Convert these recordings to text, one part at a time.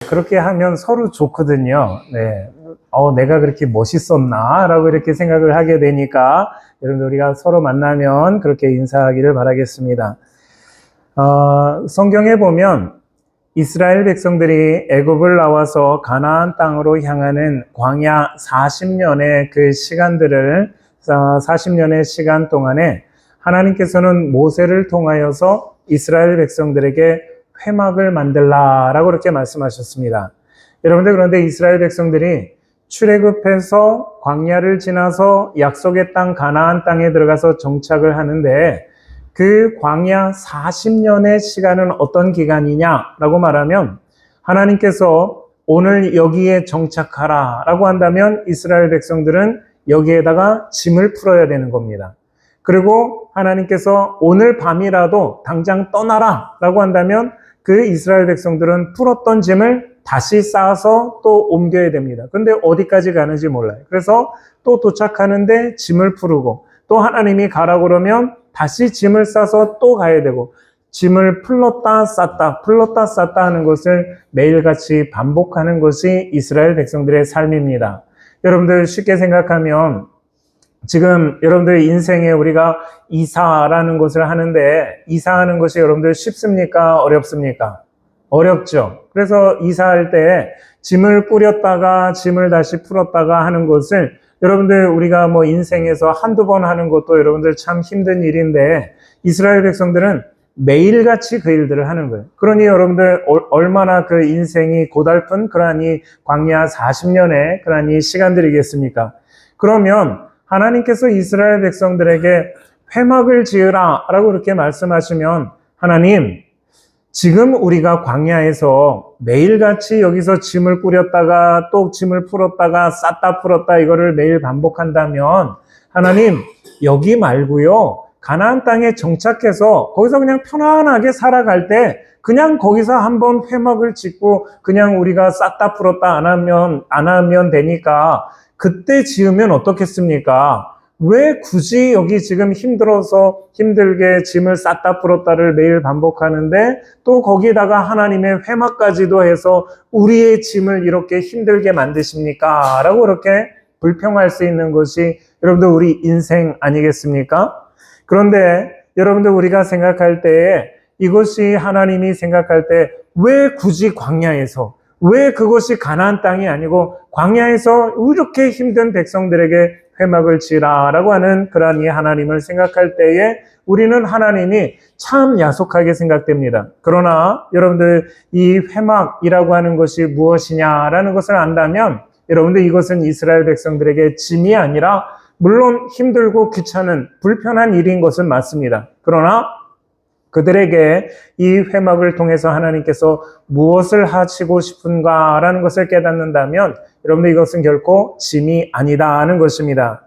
그렇게 하면 서로 좋거든요. 네. 내가 그렇게 멋있었나? 라고 이렇게 생각을 하게 되니까, 여러분들 우리가 서로 만나면 그렇게 인사하기를 바라겠습니다. 성경에 보면 이스라엘 백성들이 애굽을 나와서 가나안 땅으로 향하는 광야 40년의 그 시간들을 40년의 시간 동안에 하나님께서는 모세를 통하여서 이스라엘 백성들에게 회막을 만들라라고 그렇게 말씀하셨습니다. 여러분들 그런데 이스라엘 백성들이 출애굽해서 광야를 지나서 약속의 땅 가나안 땅에 들어가서 정착을 하는데 그 광야 40년의 시간은 어떤 기간이냐라고 말하면 하나님께서 오늘 여기에 정착하라 라고 한다면 이스라엘 백성들은 여기에다가 짐을 풀어야 되는 겁니다. 그리고 하나님께서 오늘 밤이라도 당장 떠나라 라고 한다면 그 이스라엘 백성들은 풀었던 짐을 다시 쌓아서 또 옮겨야 됩니다. 근데 어디까지 가는지 몰라요. 그래서 또 도착하는데 짐을 풀고 또 하나님이 가라고 그러면 다시 짐을 싸서 또 가야 되고 짐을 풀렀다 쌌다 풀렀다 쌌다 하는 것을 매일같이 반복하는 것이 이스라엘 백성들의 삶입니다. 여러분들 쉽게 생각하면 지금 여러분들 인생에 우리가 이사라는 것을 하는데 이사하는 것이 여러분들 쉽습니까? 어렵습니까? 어렵죠. 그래서 이사할 때 짐을 꾸렸다가 짐을 다시 풀었다가 하는 것을 여러분들 우리가 뭐 인생에서 한두 번 하는 것도 여러분들 참 힘든 일인데 이스라엘 백성들은 매일같이 그 일들을 하는 거예요. 그러니 여러분들 얼마나 그 인생이 고달픈 그러한 이 광야 40년의 그러한 이 시간들이겠습니까? 그러면 하나님께서 이스라엘 백성들에게 회막을 지으라 라고 이렇게 말씀하시면 하나님 지금 우리가 광야에서 매일같이 여기서 짐을 꾸렸다가 또 짐을 풀었다가 쌌다 풀었다 이거를 매일 반복한다면 하나님 여기 말고요 가나안 땅에 정착해서 거기서 그냥 편안하게 살아갈 때 그냥 거기서 한번 회막을 짓고 그냥 우리가 쌌다 풀었다 안 하면 되니까 그때 지으면 어떻겠습니까? 왜 굳이 여기 지금 힘들어서 힘들게 짐을 쌌다 풀었다를 매일 반복하는데 또 거기다가 하나님의 회막까지도 해서 우리의 짐을 이렇게 힘들게 만드십니까? 라고 그렇게 불평할 수 있는 것이 여러분들 우리 인생 아니겠습니까? 그런데 여러분들 우리가 생각할 때에 이것이 하나님이 생각할 때 왜 굳이 광야에서 왜 그것이 가나안 땅이 아니고 광야에서 이렇게 힘든 백성들에게 회막을 지으라라고 하는 그러한 이 하나님을 생각할 때에 우리는 하나님이 참 야속하게 생각됩니다. 그러나 여러분들 이 회막이라고 하는 것이 무엇이냐라는 것을 안다면 여러분들 이것은 이스라엘 백성들에게 짐이 아니라 물론 힘들고 귀찮은 불편한 일인 것은 맞습니다. 그러나 그들에게 이 회막을 통해서 하나님께서 무엇을 하시고 싶은가라는 것을 깨닫는다면 여러분들 이것은 결코 짐이 아니다는 것입니다.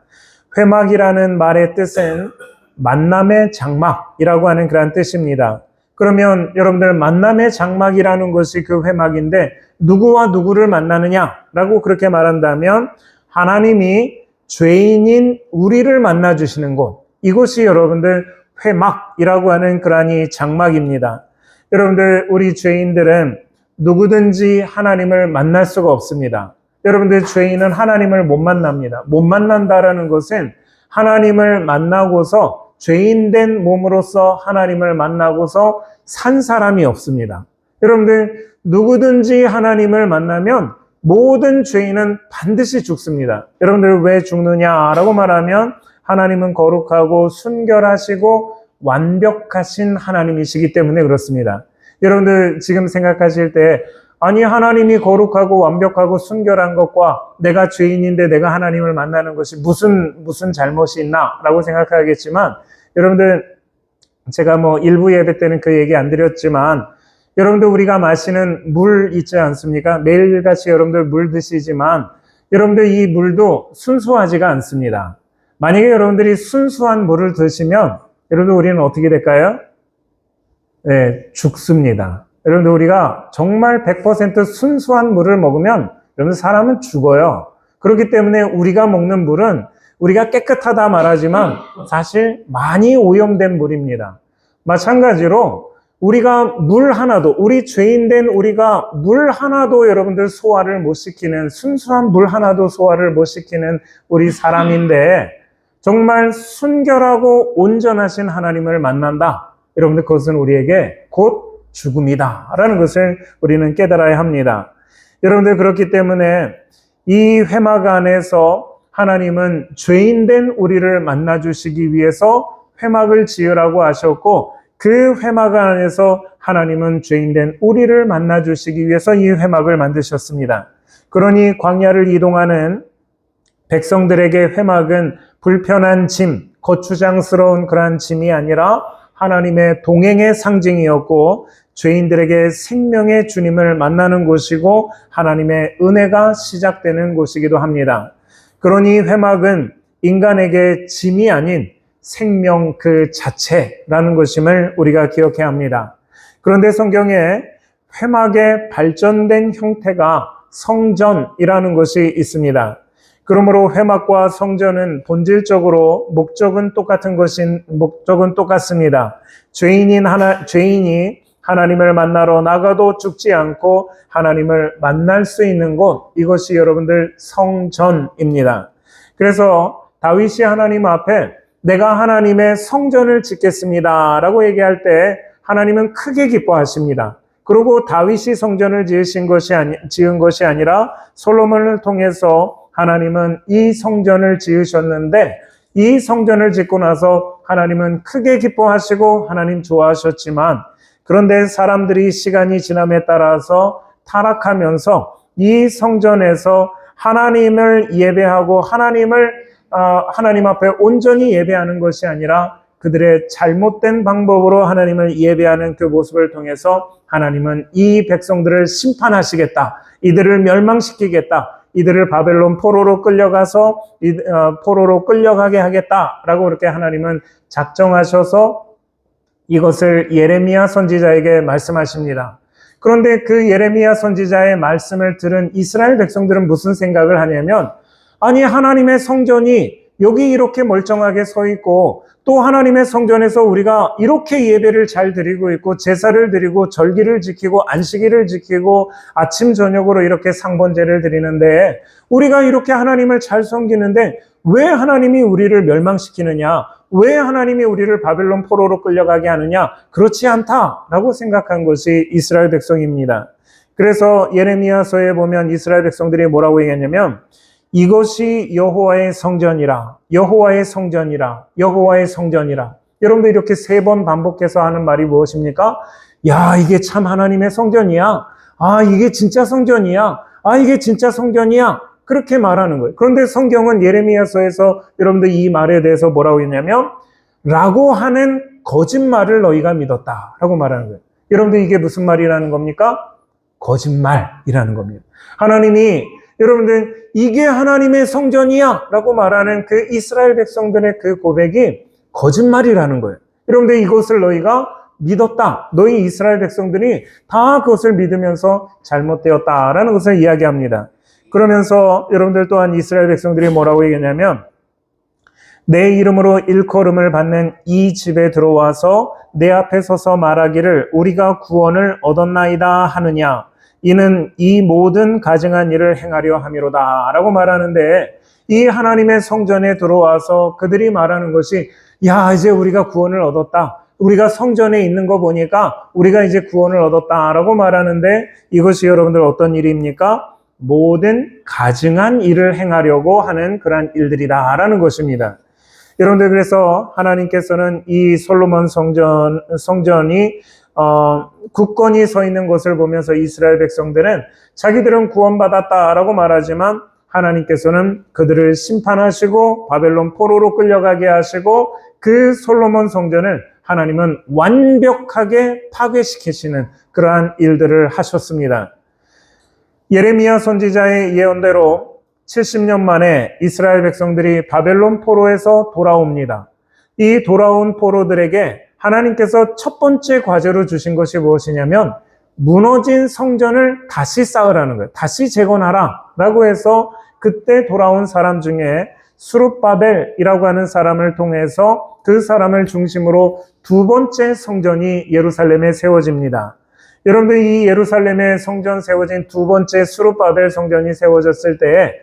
회막이라는 말의 뜻은 만남의 장막이라고 하는 그런 뜻입니다. 그러면 여러분들 만남의 장막이라는 것이 그 회막인데 누구와 누구를 만나느냐라고 그렇게 말한다면 하나님이 죄인인 우리를 만나주시는 곳 이곳이 여러분들 회막이라고 하는 그러한 이 장막입니다. 여러분들 우리 죄인들은 누구든지 하나님을 만날 수가 없습니다. 여러분들 죄인은 하나님을 못 만납니다. 못 만난다라는 것은 하나님을 만나고서 죄인된 몸으로서 하나님을 만나고서 산 사람이 없습니다. 여러분들 누구든지 하나님을 만나면 모든 죄인은 반드시 죽습니다. 여러분들 왜 죽느냐라고 말하면 하나님은 거룩하고 순결하시고 완벽하신 하나님이시기 때문에 그렇습니다. 여러분들 지금 생각하실 때 아니 하나님이 거룩하고 완벽하고 순결한 것과 내가 죄인인데 내가 하나님을 만나는 것이 무슨 잘못이 있나 라고 생각하겠지만 여러분들 제가 뭐 일부 예배 때는 그 얘기 안 드렸지만 여러분들 우리가 마시는 물 있지 않습니까? 매일같이 여러분들 물 드시지만 여러분들 이 물도 순수하지가 않습니다. 만약에 여러분들이 순수한 물을 드시면 여러분들 우리는 어떻게 될까요? 네, 죽습니다. 여러분들 우리가 정말 100% 순수한 물을 먹으면 여러분 사람은 죽어요. 그렇기 때문에 우리가 먹는 물은 우리가 깨끗하다 말하지만 사실 많이 오염된 물입니다. 마찬가지로 우리가 물 하나도, 우리 죄인된 우리가 물 하나도 여러분들 소화를 못 시키는, 순수한 물 하나도 소화를 못 시키는 우리 사람인데 정말 순결하고 온전하신 하나님을 만난다. 여러분들 그것은 우리에게 곧 죽음이다 라는 것을 우리는 깨달아야 합니다. 여러분들 그렇기 때문에 이 회막 안에서 하나님은 죄인된 우리를 만나주시기 위해서 회막을 지으라고 하셨고 그 회막 안에서 하나님은 죄인된 우리를 만나주시기 위해서 이 회막을 만드셨습니다. 그러니 광야를 이동하는 백성들에게 회막은 불편한 짐, 거추장스러운 그러한 짐이 아니라 하나님의 동행의 상징이었고 죄인들에게 생명의 주님을 만나는 곳이고 하나님의 은혜가 시작되는 곳이기도 합니다. 그러니 회막은 인간에게 짐이 아닌 생명 그 자체라는 것임을 우리가 기억해야 합니다. 그런데 성경에 회막의 발전된 형태가 성전이라는 것이 있습니다. 그러므로 회막과 성전은 본질적으로 목적은 똑같습니다. 죄인이 하나님을 만나러 나가도 죽지 않고 하나님을 만날 수 있는 곳, 이것이 여러분들 성전입니다. 그래서 다윗이 하나님 앞에 내가 하나님의 성전을 짓겠습니다 라고 얘기할 때 하나님은 크게 기뻐하십니다. 그리고 다윗이 성전을 지은 것이 아니라 솔로몬을 통해서 하나님은 이 성전을 지으셨는데 이 성전을 짓고 나서 하나님은 크게 기뻐하시고 하나님 좋아하셨지만 그런데 사람들이 시간이 지남에 따라서 타락하면서 이 성전에서 하나님을 예배하고 하나님 앞에 온전히 예배하는 것이 아니라 그들의 잘못된 방법으로 하나님을 예배하는 그 모습을 통해서 하나님은 이 백성들을 심판하시겠다. 이들을 멸망시키겠다. 이들을 바벨론 포로로 끌려가서 포로로 끌려가게 하겠다라고 그렇게 하나님은 작정하셔서 이것을 예레미야 선지자에게 말씀하십니다. 그런데 그 예레미야 선지자의 말씀을 들은 이스라엘 백성들은 무슨 생각을 하냐면 아니 하나님의 성전이 여기 이렇게 멀쩡하게 서 있고 또 하나님의 성전에서 우리가 이렇게 예배를 잘 드리고 있고 제사를 드리고 절기를 지키고 안식일을 지키고 아침 저녁으로 이렇게 상번제를 드리는데 우리가 이렇게 하나님을 잘 섬기는데 왜 하나님이 우리를 멸망시키느냐? 왜 하나님이 우리를 바벨론 포로로 끌려가게 하느냐? 그렇지 않다라고 생각한 것이 이스라엘 백성입니다. 그래서 예레미야서에 보면 이스라엘 백성들이 뭐라고 얘기했냐면 이것이 여호와의 성전이라, 여호와의 성전이라, 여호와의 성전이라. 여러분들 이렇게 3번 반복해서 하는 말이 무엇입니까? 야, 이게 참 하나님의 성전이야. 아, 이게 진짜 성전이야. 아, 이게 진짜 성전이야. 그렇게 말하는 거예요. 그런데 성경은 예레미야서에서 여러분들 이 말에 대해서 뭐라고 했냐면 라고 하는 거짓말을 너희가 믿었다 라고 말하는 거예요. 여러분들 이게 무슨 말이라는 겁니까? 거짓말이라는 겁니다. 하나님이 여러분들 이게 하나님의 성전이야 라고 말하는 그 이스라엘 백성들의 그 고백이 거짓말이라는 거예요. 여러분들 이것을 너희가 믿었다. 너희 이스라엘 백성들이 다 그것을 믿으면서 잘못되었다라는 것을 이야기합니다. 그러면서 여러분들 또한 이스라엘 백성들이 뭐라고 얘기했냐면 내 이름으로 일컬음을 받는 이 집에 들어와서 내 앞에 서서 말하기를 우리가 구원을 얻었나이다 하느냐 이는 이 모든 가증한 일을 행하려 함이로다 라고 말하는데 이 하나님의 성전에 들어와서 그들이 말하는 것이 야 이제 우리가 구원을 얻었다. 우리가 성전에 있는 거 보니까 우리가 이제 구원을 얻었다 라고 말하는데 이것이 여러분들 어떤 일입니까? 모든 가증한 일을 행하려고 하는 그러한 일들이다 라는 것입니다. 여러분들 그래서 하나님께서는 이 솔로몬 성전이 굳건히 서 있는 것을 보면서 이스라엘 백성들은 자기들은 구원받았다라고 말하지만 하나님께서는 그들을 심판하시고 바벨론 포로로 끌려가게 하시고 그 솔로몬 성전을 하나님은 완벽하게 파괴시키시는 그러한 일들을 하셨습니다. 예레미야 선지자의 예언대로 70년 만에 이스라엘 백성들이 바벨론 포로에서 돌아옵니다. 이 돌아온 포로들에게 하나님께서 첫 번째 과제로 주신 것이 무엇이냐면 무너진 성전을 다시 쌓으라는 거예요. 다시 재건하라 라고 해서 그때 돌아온 사람 중에 수룹바벨이라고 하는 사람을 통해서 그 사람을 중심으로 두 번째 성전이 예루살렘에 세워집니다. 여러분들 이 예루살렘에 성전 세워진 두 번째 수룹바벨 성전이 세워졌을 때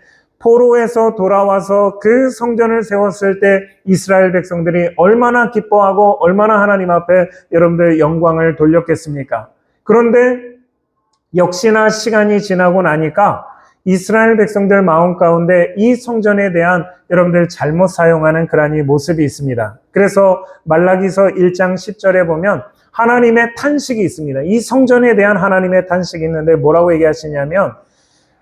포로에서 돌아와서 그 성전을 세웠을 때 이스라엘 백성들이 얼마나 기뻐하고 얼마나 하나님 앞에 여러분들 영광을 돌렸겠습니까? 그런데 역시나 시간이 지나고 나니까 이스라엘 백성들 마음 가운데 이 성전에 대한 여러분들 잘못 사용하는 그러한 모습이 있습니다. 그래서 말라기서 1장 10절에 보면 하나님의 탄식이 있습니다. 이 성전에 대한 하나님의 탄식이 있는데 뭐라고 얘기하시냐면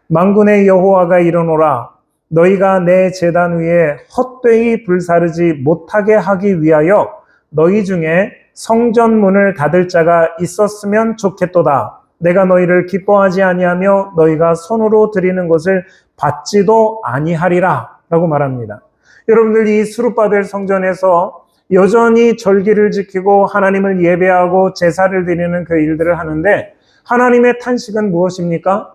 만군의 여호와가 이르노라 너희가 내 제단 위에 헛되이 불사르지 못하게 하기 위하여 너희 중에 성전문을 닫을 자가 있었으면 좋겠도다. 내가 너희를 기뻐하지 아니하며 너희가 손으로 드리는 것을 받지도 아니하리라 라고 말합니다. 여러분들 이 수룹바벨 성전에서 여전히 절기를 지키고 하나님을 예배하고 제사를 드리는 그 일들을 하는데 하나님의 탄식은 무엇입니까?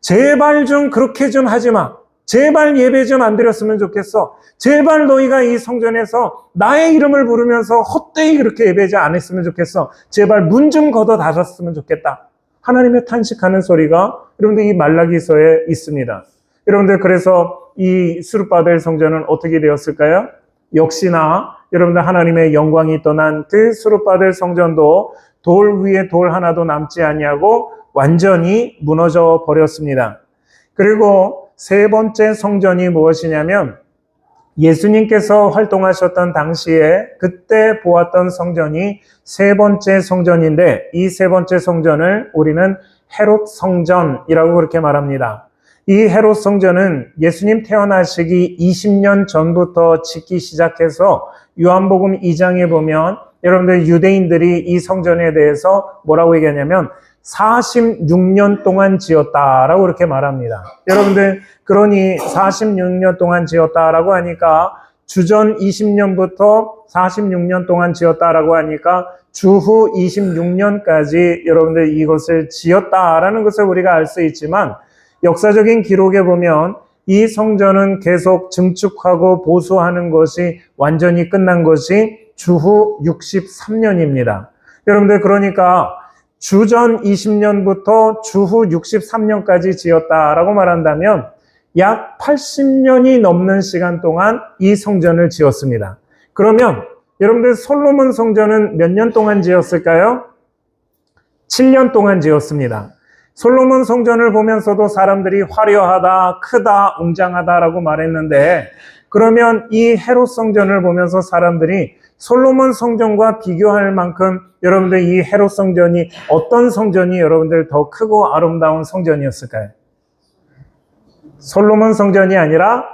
제발 좀 그렇게 좀 하지 마. 제발 예배 좀 안 드렸으면 좋겠어. 제발 너희가 이 성전에서 나의 이름을 부르면서 헛되이 그렇게 예배하지 않았으면 좋겠어. 제발 문 좀 걷어 닫았으면 좋겠다. 하나님의 탄식하는 소리가 여러분들 이 말라기서에 있습니다. 여러분들 그래서 이 수룹바벨 성전은 어떻게 되었을까요? 역시나 여러분들 하나님의 영광이 떠난 그 수룹바벨 성전도 돌 위에 돌 하나도 남지 아니하고 완전히 무너져 버렸습니다. 그리고 세 번째 성전이 무엇이냐면 예수님께서 활동하셨던 당시에 그때 보았던 성전이 세 번째 성전인데 이 세 번째 성전을 우리는 헤롯 성전이라고 그렇게 말합니다. 이 헤롯 성전은 예수님 태어나시기 20년 전부터 짓기 시작해서 요한복음 2장에 보면 여러분들 유대인들이 이 성전에 대해서 뭐라고 얘기하냐면 46년 동안 지었다라고 그렇게 말합니다. 여러분들 그러니 46년 동안 지었다라고 하니까 주전 20년부터 46년 동안 지었다라고 하니까 주후 26년까지 여러분들 이것을 지었다라는 것을 우리가 알 수 있지만 역사적인 기록에 보면 이 성전은 계속 증축하고 보수하는 것이 완전히 끝난 것이 주후 63년입니다. 여러분들 그러니까 주전 20년부터 주후 63년까지 지었다라고 말한다면 약 80년이 넘는 시간 동안 이 성전을 지었습니다. 그러면 여러분들 솔로몬 성전은 몇 년 동안 지었을까요? 7년 동안 지었습니다. 솔로몬 성전을 보면서도 사람들이 화려하다, 크다, 웅장하다라고 말했는데 그러면 이 헤롯 성전을 보면서 사람들이 솔로몬 성전과 비교할 만큼 여러분들 이 헤롯 성전이 어떤 성전이 여러분들 더 크고 아름다운 성전이었을까요? 솔로몬 성전이 아니라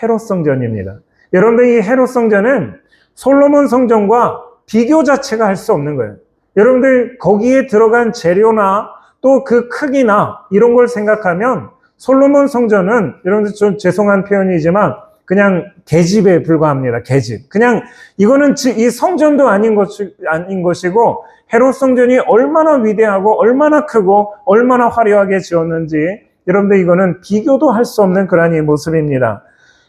헤롯 성전입니다. 여러분들 이 헤롯 성전은 솔로몬 성전과 비교 자체가 할 수 없는 거예요. 여러분들 거기에 들어간 재료나 또 그 크기나 이런 걸 생각하면 솔로몬 성전은 여러분들 좀 죄송한 표현이지만 그냥 계집에 불과합니다. 계집. 그냥 이거는 이 성전도 아닌 것이고 헤롯 성전이 얼마나 위대하고 얼마나 크고 얼마나 화려하게 지었는지 여러분들 이거는 비교도 할 수 없는 그러한 모습입니다.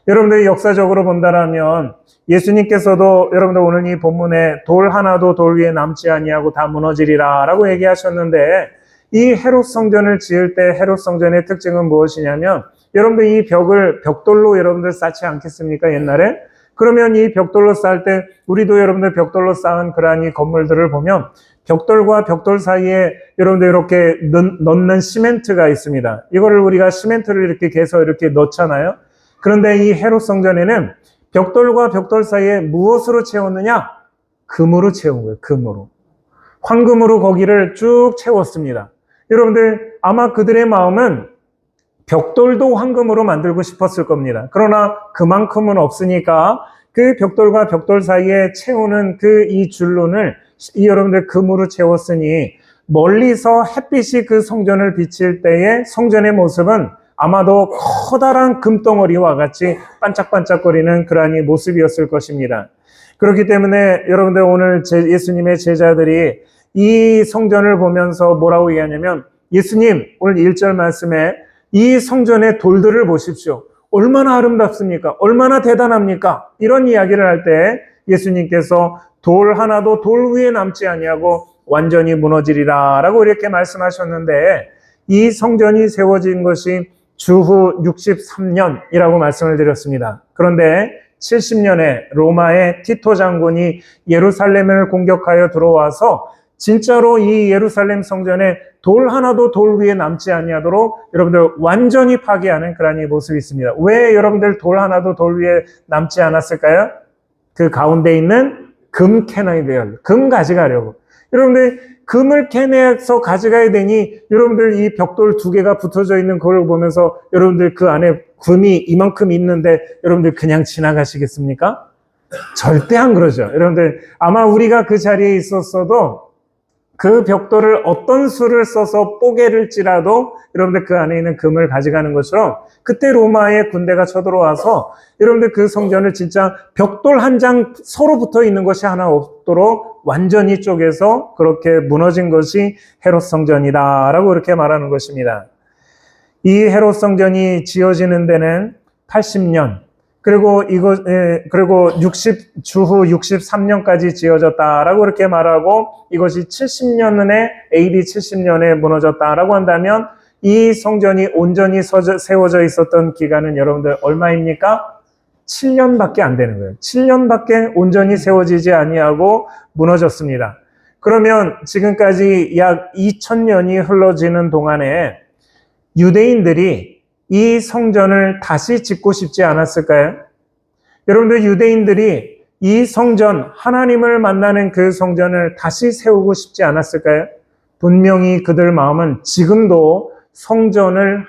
여러분들 역사적으로 본다라면 예수님께서도 여러분들 오늘 이 본문에 돌 하나도 돌 위에 남지 아니하고 다 무너지리라 라고 얘기하셨는데 이 헤롯 성전을 지을 때 헤롯 성전의 특징은 무엇이냐면 여러분들 이 벽을 벽돌로 여러분들 쌓지 않겠습니까? 옛날에? 그러면 이 벽돌로 쌓을 때 우리도 여러분들 벽돌로 쌓은 그러한 이 건물들을 보면 벽돌과 벽돌 사이에 여러분들 이렇게 넣는 시멘트가 있습니다. 이거를 우리가 시멘트를 이렇게 개서 이렇게 넣잖아요. 그런데 이 헤롯 성전에는 벽돌과 벽돌 사이에 무엇으로 채웠느냐? 금으로 채운 거예요. 금으로. 황금으로 거기를 쭉 채웠습니다. 여러분들 아마 그들의 마음은 벽돌도 황금으로 만들고 싶었을 겁니다. 그러나 그만큼은 없으니까 그 벽돌과 벽돌 사이에 채우는 그 이 줄눈을 여러분들 금으로 채웠으니 멀리서 햇빛이 그 성전을 비칠 때의 성전의 모습은 아마도 커다란 금덩어리와 같이 반짝반짝거리는 그러한 모습이었을 것입니다. 그렇기 때문에 여러분들 오늘 예수님의 제자들이 이 성전을 보면서 뭐라고 얘기하냐면 예수님 오늘 1절 말씀에 이 성전의 돌들을 보십시오. 얼마나 아름답습니까? 얼마나 대단합니까? 이런 이야기를 할 때 예수님께서 돌 하나도 돌 위에 남지 아니하고 완전히 무너지리라 라고 이렇게 말씀하셨는데, 이 성전이 세워진 것이 주후 63년이라고 말씀을 드렸습니다. 그런데 70년에 로마의 티토 장군이 예루살렘을 공격하여 들어와서 진짜로 이 예루살렘 성전에 돌 하나도 돌 위에 남지 아니하도록 여러분들 완전히 파괴하는 그런 모습이 있습니다. 왜 여러분들 돌 하나도 돌 위에 남지 않았을까요? 그 가운데 있는 금 캐놔야 돼요. 금 가져가려고. 여러분들 금을 캐내서 가져가야 되니 여러분들 이 벽돌 2개가 붙어져 있는 걸 보면서 여러분들 그 안에 금이 이만큼 있는데 여러분들 그냥 지나가시겠습니까? 절대 안 그러죠. 여러분들 아마 우리가 그 자리에 있었어도 그 벽돌을 어떤 수를 써서 뽀개를 찌라도 여러분들 그 안에 있는 금을 가져가는 것처럼, 그때 로마의 군대가 쳐들어와서 여러분들 그 성전을 진짜 벽돌 한 장 서로 붙어 있는 것이 하나 없도록 완전히 쪼개서 그렇게 무너진 것이 헤롯 성전이다라고 그렇게 말하는 것입니다. 이 헤롯 성전이 지어지는 데는 80년, 그리고 주후 63년까지 지어졌다라고 그렇게 말하고, 이것이 70년에 AD 70년에 무너졌다라고 한다면 이 성전이 온전히 세워져 있었던 기간은 여러분들 얼마입니까? 7년밖에 안 되는 거예요. 7년밖에 온전히 세워지지 아니하고 무너졌습니다. 그러면 지금까지 약 2000년이 흘러지는 동안에 유대인들이 이 성전을 다시 짓고 싶지 않았을까요? 여러분들 유대인들이 이 성전, 하나님을 만나는 그 성전을 다시 세우고 싶지 않았을까요? 분명히 그들 마음은 지금도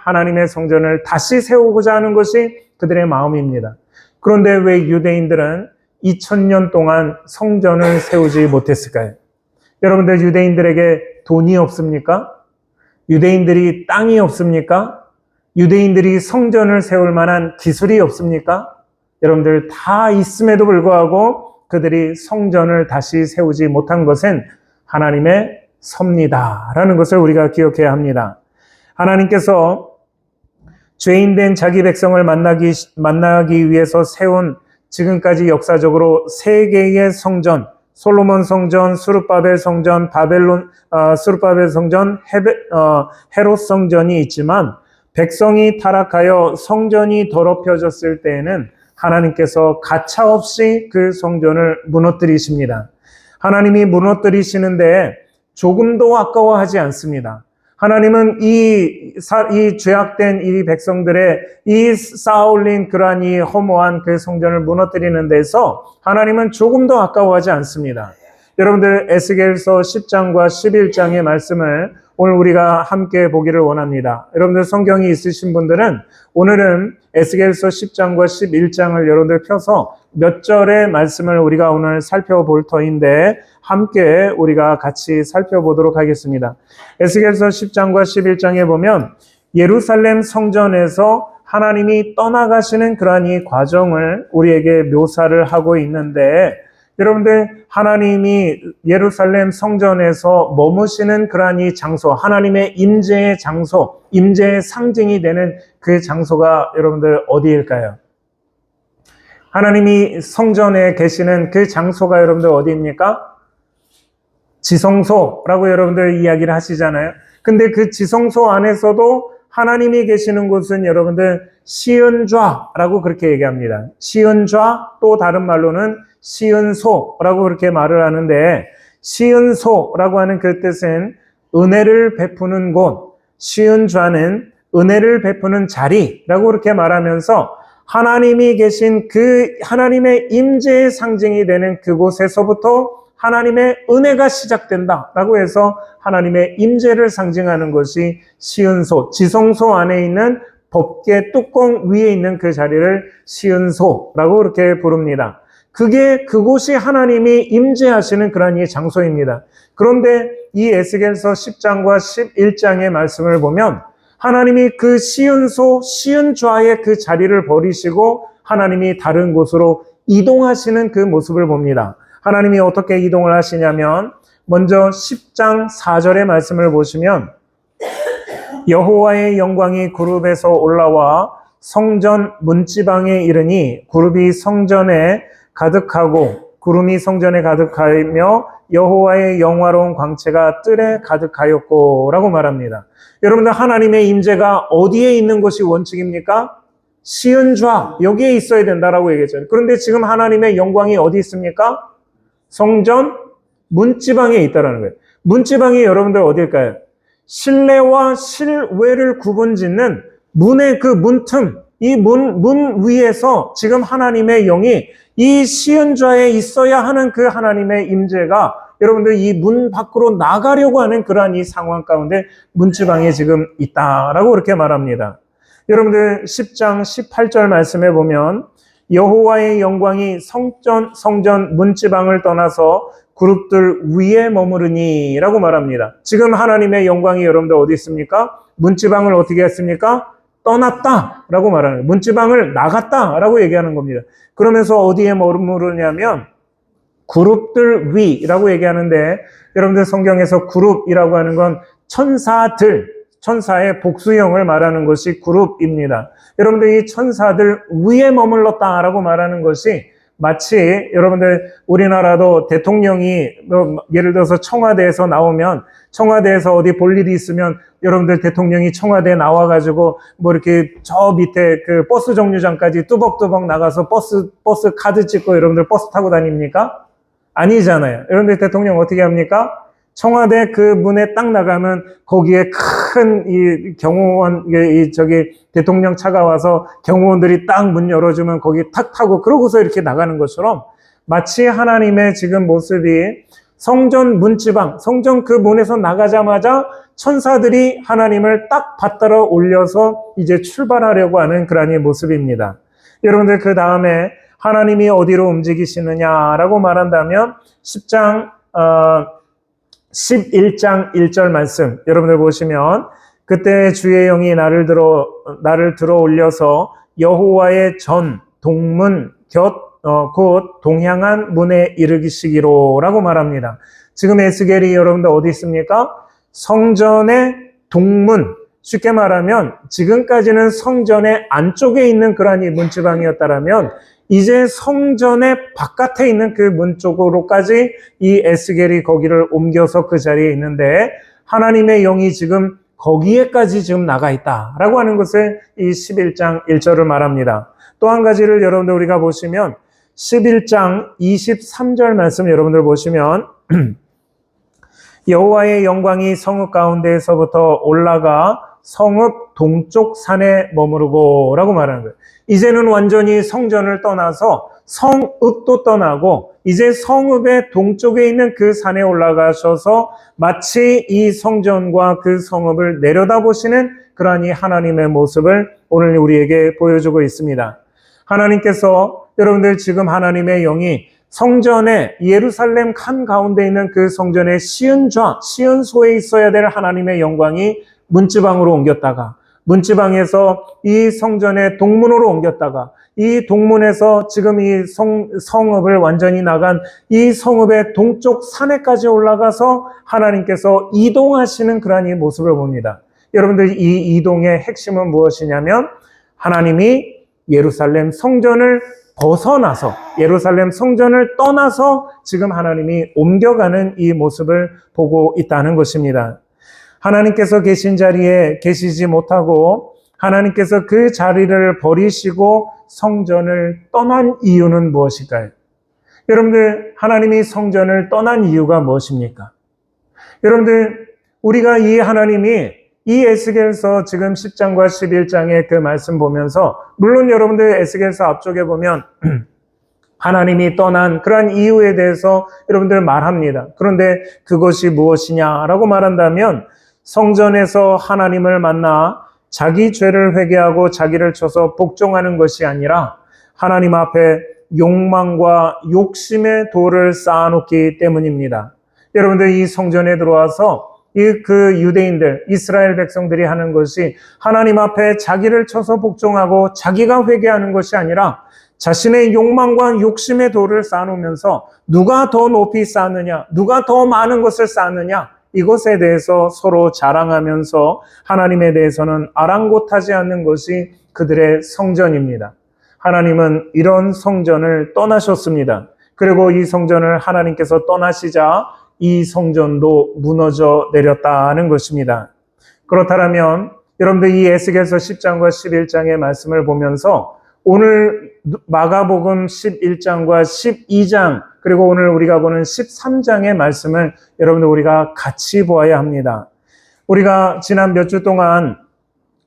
하나님의 성전을 다시 세우고자 하는 것이 그들의 마음입니다. 그런데 왜 유대인들은 2000년 동안 성전을 세우지 못했을까요? 여러분들 유대인들에게 돈이 없습니까? 유대인들이 땅이 없습니까? 유대인들이 성전을 세울 만한 기술이 없습니까? 여러분들 다 있음에도 불구하고 그들이 성전을 다시 세우지 못한 것은 하나님의 섭니다라는 것을 우리가 기억해야 합니다. 하나님께서 죄인된 자기 백성을 만나기 위해서 세운 지금까지 역사적으로 3개의 성전, 솔로몬 성전, 스룹바벨 성전, 스룹바벨 성전, 헤롯 성전이 있지만, 백성이 타락하여 성전이 더럽혀졌을 때에는 하나님께서 가차없이 그 성전을 무너뜨리십니다. 하나님이 무너뜨리시는데 조금도 아까워하지 않습니다. 하나님은 이 죄악된 이 백성들의 이 쌓아올린 그러한 이 허무한 그 성전을 무너뜨리는 데서 하나님은 조금도 아까워하지 않습니다. 여러분들 에스겔서 10장과 11장의 말씀을 오늘 우리가 함께 보기를 원합니다. 여러분들 성경이 있으신 분들은 오늘은 에스겔서 10장과 11장을 여러분들 펴서 몇 절의 말씀을 우리가 오늘 살펴볼 터인데 함께 우리가 같이 살펴보도록 하겠습니다. 에스겔서 10장과 11장에 보면 예루살렘 성전에서 하나님이 떠나가시는 그러한 이 과정을 우리에게 묘사를 하고 있는데, 여러분들 하나님이 예루살렘 성전에서 머무시는 그러한 이 장소, 하나님의 임재의 장소, 임재의 상징이 되는 그 장소가 여러분들 어디일까요? 하나님이 성전에 계시는 그 장소가 여러분들 어디입니까? 지성소라고 여러분들 이야기를 하시잖아요. 근데 그 지성소 안에서도 하나님이 계시는 곳은 여러분들 시은좌라고 그렇게 얘기합니다. 시은좌, 또 다른 말로는 시은소라고 그렇게 말을 하는데, 시은소라고 하는 그 뜻은 은혜를 베푸는 곳, 시은좌는 은혜를 베푸는 자리라고 그렇게 말하면서 하나님이 계신 그 하나님의 임재의 상징이 되는 그곳에서부터 하나님의 은혜가 시작된다라고 해서 하나님의 임재를 상징하는 것이 시은소, 지성소 안에 있는 법궤 뚜껑 위에 있는 그 자리를 시은소라고 그렇게 부릅니다. 그곳이 하나님이 임재하시는 그런 이 장소입니다. 그런데 이 에스겔서 10장과 11장의 말씀을 보면 하나님이 그 시은소, 시은좌의 그 자리를 버리시고 하나님이 다른 곳으로 이동하시는 그 모습을 봅니다. 하나님이 어떻게 이동을 하시냐면, 먼저 10장 4절의 말씀을 보시면 여호와의 영광이 그룹에서 올라와 성전 문지방에 이르니 구름이 성전에 가득하며 여호와의 영화로운 광채가 뜰에 가득하였고 라고 말합니다. 여러분들, 하나님의 임재가 어디에 있는 것이 원칙입니까? 시은좌, 여기에 있어야 된다라고 얘기했잖아요. 그런데 지금 하나님의 영광이 어디 있습니까? 성전 문지방에 있다라는 거예요. 문지방이 여러분들 어딜까요? 실내와 실외를 구분짓는 문의 그 문틈, 이 문 위에서 지금 하나님의 영이 이 시은좌에 있어야 하는 그 하나님의 임재가 여러분들 이 문 밖으로 나가려고 하는 그러한 이 상황 가운데 문지방에 지금 있다라고 그렇게 말합니다. 여러분들 10장 18절 말씀에 보면 여호와의 영광이 성전 문지방을 떠나서 그룹들 위에 머무르니 라고 말합니다. 지금 하나님의 영광이 여러분들 어디 있습니까? 문지방을 어떻게 했습니까? 떠났다 라고 말하는 거예요. 문지방을 나갔다 라고 얘기하는 겁니다. 그러면서 어디에 머무르냐면 그룹들 위라고 얘기하는데, 여러분들 성경에서 그룹이라고 하는 건 천사의 복수형을 말하는 것이 그룹입니다. 여러분들 이 천사들 위에 머물렀다라고 말하는 것이 마치 여러분들 우리나라도 대통령이 예를 들어서 청와대에서 나오면, 청와대에서 어디 볼 일이 있으면 여러분들 대통령이 청와대에 나와가지고 뭐 이렇게 저 밑에 그 버스 정류장까지 뚜벅뚜벅 나가서 버스 카드 찍고 여러분들 버스 타고 다닙니까? 아니잖아요. 여러분들 대통령 어떻게 합니까? 청와대 그 문에 딱 나가면 거기에 큰 이 경호원, 대통령 차가 와서 경호원들이 딱 문 열어주면 거기 탁 타고 그러고서 이렇게 나가는 것처럼, 마치 하나님의 지금 모습이 성전 문지방, 성전 그 문에서 나가자마자 천사들이 하나님을 딱 받들어 올려서 이제 출발하려고 하는 그런 이 모습입니다. 여러분들 그 다음에 하나님이 어디로 움직이시느냐라고 말한다면 11장 1절 말씀 여러분들 보시면, 그때 주의 영이 나를 들어 올려서 여호와의 전 동문 곧 동향한 문에 이르기시기로라고 말합니다. 지금 에스겔이 여러분들 어디 있습니까? 성전의 동문, 쉽게 말하면 지금까지는 성전의 안쪽에 있는 그러한 이 문지방이었다라면 이제 성전의 바깥에 있는 그 문 쪽으로까지 이 에스겔이 거기를 옮겨서 그 자리에 있는데, 하나님의 영이 지금 거기에까지 지금 나가 있다라고 하는 것을 이 11장 1절을 말합니다. 또 한 가지를 여러분들 우리가 보시면 11장 23절 말씀 여러분들 보시면 여호와의 영광이 성읍 가운데에서부터 올라가 성읍 동쪽 산에 머무르고 라고 말하는 거예요. 이제는 완전히 성전을 떠나서 성읍도 떠나고 이제 성읍의 동쪽에 있는 그 산에 올라가셔서 마치 이 성전과 그 성읍을 내려다보시는 그러한 이 하나님의 모습을 오늘 우리에게 보여주고 있습니다. 하나님께서 여러분들 지금 하나님의 영이 성전의 예루살렘 칸 가운데 있는 그 성전의 시은소에 있어야 될 하나님의 영광이 문지방으로 옮겼다가, 문지방에서 이 성전의 동문으로 옮겼다가, 이 동문에서 지금 이 성읍을 완전히 나간 이 성읍의 동쪽 산에까지 올라가서 하나님께서 이동하시는 그러한 이 모습을 봅니다. 여러분들 이 이동의 핵심은 무엇이냐면, 하나님이 예루살렘 성전을 벗어나서, 예루살렘 성전을 떠나서 지금 하나님이 옮겨가는 이 모습을 보고 있다는 것입니다. 하나님께서 계신 자리에 계시지 못하고 하나님께서 그 자리를 버리시고 성전을 떠난 이유는 무엇일까요? 여러분들, 하나님이 성전을 떠난 이유가 무엇입니까? 여러분들, 우리가 이 하나님이 이 에스겔서 지금 10장과 11장의 그 말씀 보면서, 물론 여러분들 에스겔서 앞쪽에 보면 하나님이 떠난 그러한 이유에 대해서 여러분들 말합니다. 그런데 그것이 무엇이냐라고 말한다면, 성전에서 하나님을 만나 자기 죄를 회개하고 자기를 쳐서 복종하는 것이 아니라 하나님 앞에 욕망과 욕심의 돌을 쌓아놓기 때문입니다. 여러분들 이 성전에 들어와서 그 유대인들, 이스라엘 백성들이 하는 것이 하나님 앞에 자기를 쳐서 복종하고 자기가 회개하는 것이 아니라 자신의 욕망과 욕심의 돌을 쌓아놓으면서 누가 더 높이 쌓느냐, 누가 더 많은 것을 쌓느냐, 이것에 대해서 서로 자랑하면서 하나님에 대해서는 아랑곳하지 않는 것이 그들의 성전입니다. 하나님은 이런 성전을 떠나셨습니다. 그리고 이 성전을 하나님께서 떠나시자 이 성전도 무너져 내렸다는 것입니다. 그렇다면 여러분들 이 에스겔서 10장과 11장의 말씀을 보면서 오늘 마가복음 11장과 12장 그리고 오늘 우리가 보는 13장의 말씀을 여러분들 우리가 같이 보아야 합니다. 우리가 지난 몇 주 동안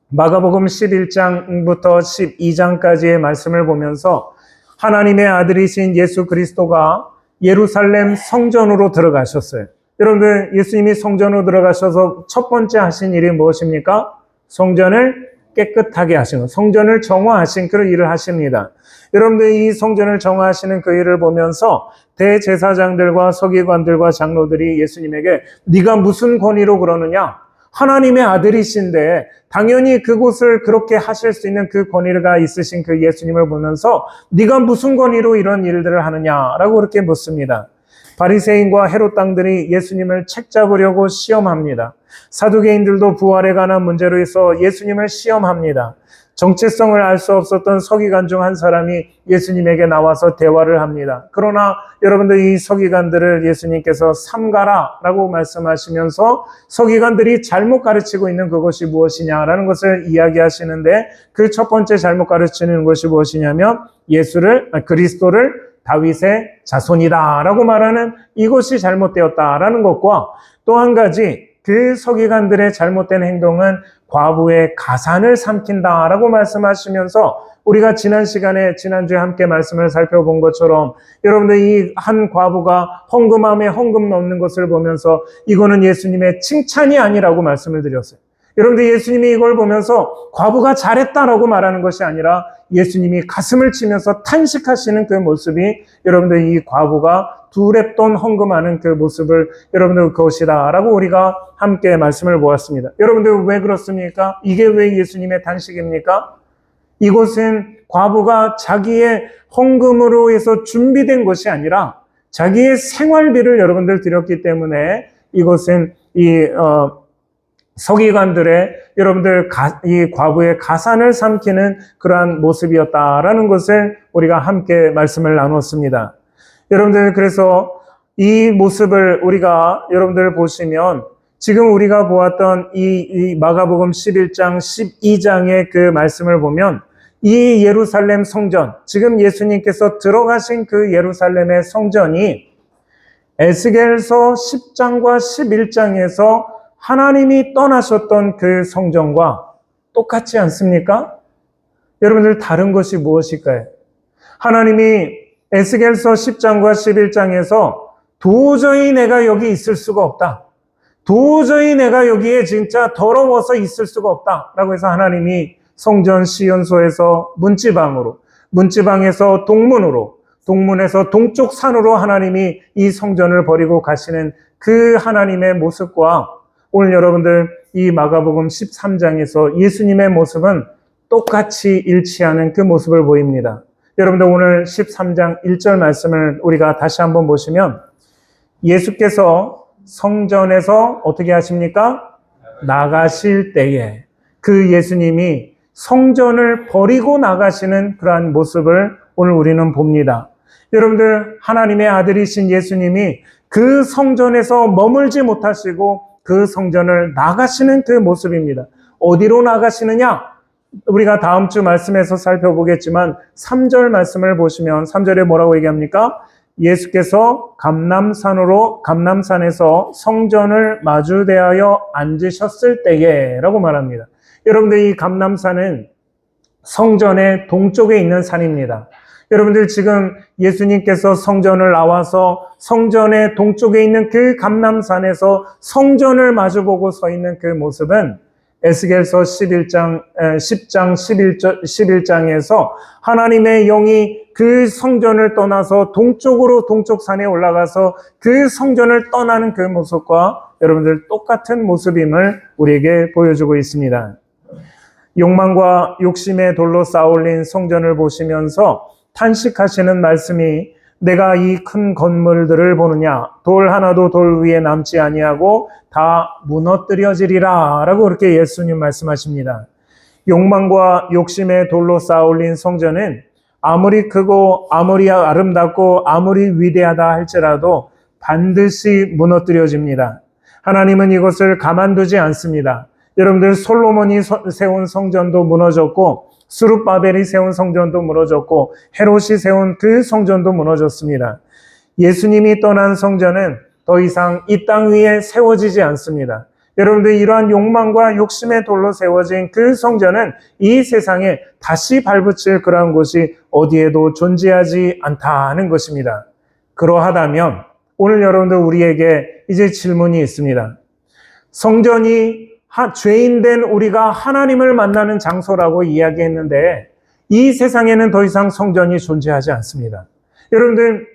마가복음 11장부터 12장까지의 말씀을 보면서 하나님의 아들이신 예수 그리스도가 예루살렘 성전으로 들어가셨어요. 여러분들 예수님이 성전으로 들어가셔서 첫 번째 하신 일이 무엇입니까? 성전을 깨끗하게 하시는, 성전을 정화하신 그런 일을 하십니다. 여러분들 이 성전을 정화하시는 그 일을 보면서 대제사장들과 서기관들과 장로들이 예수님에게 네가 무슨 권위로 그러느냐? 하나님의 아들이신데 당연히 그곳을 그렇게 하실 수 있는 그 권위가 있으신 그 예수님을 보면서 네가 무슨 권위로 이런 일들을 하느냐라고 그렇게 묻습니다. 바리새인과 헤롯 당들이 예수님을 책잡으려고 시험합니다. 사두개인들도 부활에 관한 문제로 해서 예수님을 시험합니다. 정체성을 알 수 없었던 서기관 중 한 사람이 예수님에게 나와서 대화를 합니다. 그러나 여러분들 이 서기관들을 예수님께서 삼가라라고 말씀하시면서 서기관들이 잘못 가르치고 있는 그것이 무엇이냐라는 것을 이야기하시는데 그 첫 번째 잘못 가르치는 것이 무엇이냐면 그리스도를 다윗의 자손이다라고 말하는 이것이 잘못되었다라는 것과 또 한 가지 그 서기관들의 잘못된 행동은 과부의 가산을 삼킨다라고 말씀하시면서 우리가 지난주에 함께 말씀을 살펴본 것처럼 여러분들 이 한 과부가 헌금함에 헌금 넣는 것을 보면서 이거는 예수님의 칭찬이 아니라고 말씀을 드렸어요. 여러분들 예수님이 이걸 보면서 과부가 잘했다라고 말하는 것이 아니라 예수님이 가슴을 치면서 탄식하시는 그 모습이 여러분들 이 과부가 두 렙돈 헌금하는 그 모습을 여러분들 그것이다라고 우리가 함께 말씀을 보았습니다. 여러분들 왜 그렇습니까? 이게 왜 예수님의 탄식입니까? 이것은 과부가 자기의 헌금으로 해서 준비된 것이 아니라 자기의 생활비를 여러분들 드렸기 때문에 이것은 서기관들의 여러분들 이 과부의 가산을 삼키는 그러한 모습이었다라는 것을 우리가 함께 말씀을 나눴습니다. 여러분들 그래서 이 모습을 우리가 여러분들 보시면 지금 우리가 보았던 이 마가복음 11장 12장의 그 말씀을 보면 이 예루살렘 성전, 지금 예수님께서 들어가신 그 예루살렘의 성전이 에스겔서 10장과 11장에서 하나님이 떠나셨던 그 성전과 똑같지 않습니까? 여러분들 다른 것이 무엇일까요? 하나님이 에스겔서 10장과 11장에서 도저히 내가 여기 있을 수가 없다. 도저히 내가 여기에 진짜 더러워서 있을 수가 없다. 라고 해서 하나님이 성전 시연소에서 문지방으로, 문지방에서 동문으로, 동문에서 동쪽 산으로 하나님이 이 성전을 버리고 가시는 그 하나님의 모습과 오늘 여러분들 이 마가복음 13장에서 예수님의 모습은 똑같이 일치하는 그 모습을 보입니다. 여러분들 오늘 13장 1절 말씀을 우리가 다시 한번 보시면 예수께서 성전에서 어떻게 하십니까? 나가실 때에 그 예수님이 성전을 버리고 나가시는 그러한 모습을 오늘 우리는 봅니다. 여러분들 하나님의 아들이신 예수님이 그 성전에서 머물지 못하시고 그 성전을 나가시는 그 모습입니다. 어디로 나가시느냐? 우리가 다음 주 말씀에서 살펴보겠지만 3절 말씀을 보시면 3절에 뭐라고 얘기합니까? 예수께서 감람산에서 성전을 마주대하여 앉으셨을 때에 라고 말합니다. 여러분들 이 감람산은 성전의 동쪽에 있는 산입니다. 여러분들 지금 예수님께서 성전을 나와서 성전의 동쪽에 있는 그 감람산에서 성전을 마주보고 서 있는 그 모습은 에스겔서 10장 11장에서 하나님의 영이 그 성전을 떠나서 동쪽산에 올라가서 그 성전을 떠나는 그 모습과 여러분들 똑같은 모습임을 우리에게 보여주고 있습니다. 욕망과 욕심의 돌로 쌓아올린 성전을 보시면서 탄식하시는 말씀이 내가 이 큰 건물들을 보느냐? 돌 하나도 돌 위에 남지 아니하고 다 무너뜨려지리라 라고 그렇게 예수님 말씀하십니다. 욕망과 욕심의 돌로 쌓아 올린 성전은 아무리 크고 아무리 아름답고 아무리 위대하다 할지라도 반드시 무너뜨려집니다. 하나님은 이것을 가만두지 않습니다. 여러분들 솔로몬이 세운 성전도 무너졌고 스룹바벨이 세운 성전도 무너졌고 헤롯이 세운 그 성전도 무너졌습니다. 예수님이 떠난 성전은 더 이상 이 땅 위에 세워지지 않습니다. 여러분들 이러한 욕망과 욕심의 돌로 세워진 그 성전은 이 세상에 다시 발붙일 그러한 곳이 어디에도 존재하지 않다는 것입니다. 그러하다면 오늘 여러분들 우리에게 이제 질문이 있습니다. 성전이 죄인된 우리가 하나님을 만나는 장소라고 이야기했는데 이 세상에는 더 이상 성전이 존재하지 않습니다. 여러분들